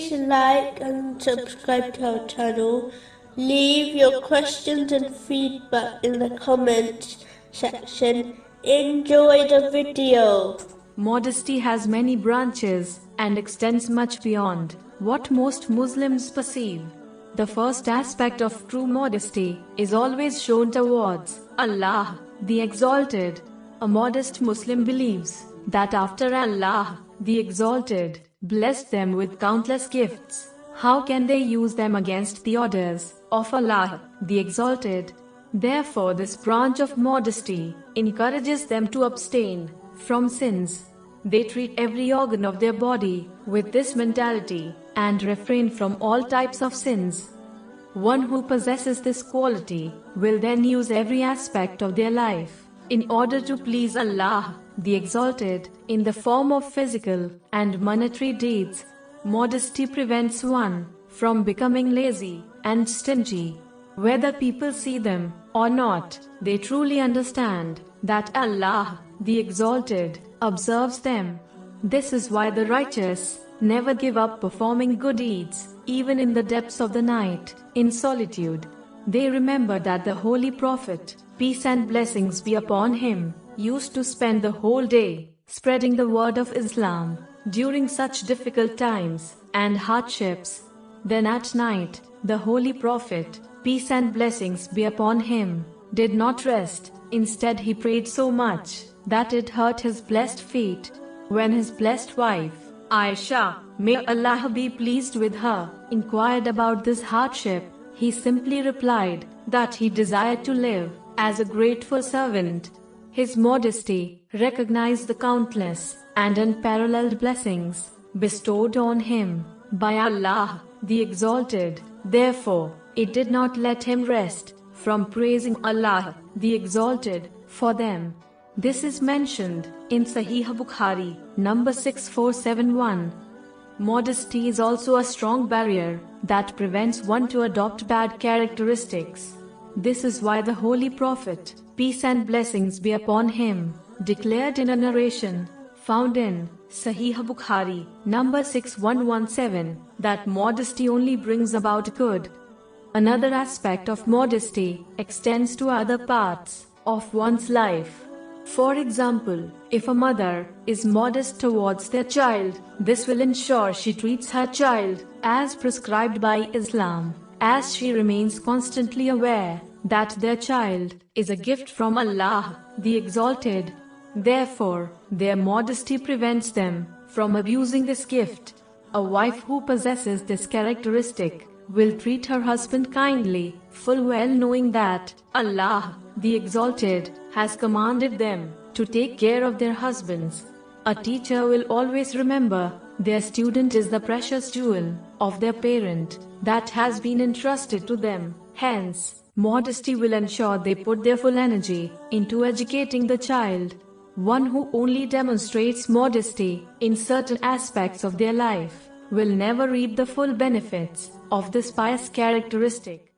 Please like and subscribe to our channel. Leave your questions and feedback in the comments section. Enjoy the video. Modesty has many branches and extends much beyond what most Muslims perceive. The first aspect of true modesty is always shown towards Allah, the Exalted. A modest Muslim believes that after Allah, the Exalted, blessed them with countless gifts, how can they use them against the orders of Allah, the Exalted? Therefore, this branch of modesty encourages them to abstain from sins. They treat every organ of their body with this mentality and refrain from all types of sins. One who possesses this quality will then use every aspect of their life in order to please Allah, the Exalted, in the form of physical and monetary deeds. Modesty prevents one from becoming lazy and stingy. Whether people see them or not, they truly understand that Allah, the Exalted, observes them. This is why the righteous never give up performing good deeds, even in the depths of the night, in solitude. They remember that the Holy Prophet, peace and blessings be upon him, used to spend the whole day spreading the word of Islam during such difficult times and hardships. Then at night, the Holy Prophet, peace and blessings be upon him, did not rest. Instead, he prayed so much that it hurt his blessed feet. When his blessed wife, Aisha, may Allah be pleased with her, inquired about this hardship, he simply replied that he desired to live as a grateful servant. His modesty recognized the countless and unparalleled blessings bestowed on him by Allah, the Exalted. Therefore, it did not let him rest from praising Allah, the Exalted, for them. This is mentioned in Sahih Bukhari, number 6471. Modesty is also a strong barrier that prevents one to adopt bad characteristics. This is why the Holy Prophet, peace and blessings be upon him, declared in a narration found in Sahih Bukhari, number 6117, that modesty only brings about good. Another aspect of modesty extends to other parts of one's life. For example, if a mother is modest towards their child, this will ensure she treats her child as prescribed by Islam, as she remains constantly aware that their child is a gift from Allah, the Exalted. Therefore, their modesty prevents them from abusing this gift. A wife who possesses this characteristic will treat her husband kindly, full well knowing that Allah, the Exalted, has commanded them to take care of their husbands. A teacher will always remember their student is the precious jewel of their parent that has been entrusted to them. Hence, modesty will ensure they put their full energy into educating the child. One who only demonstrates modesty in certain aspects of their life will never reap the full benefits of this pious characteristic.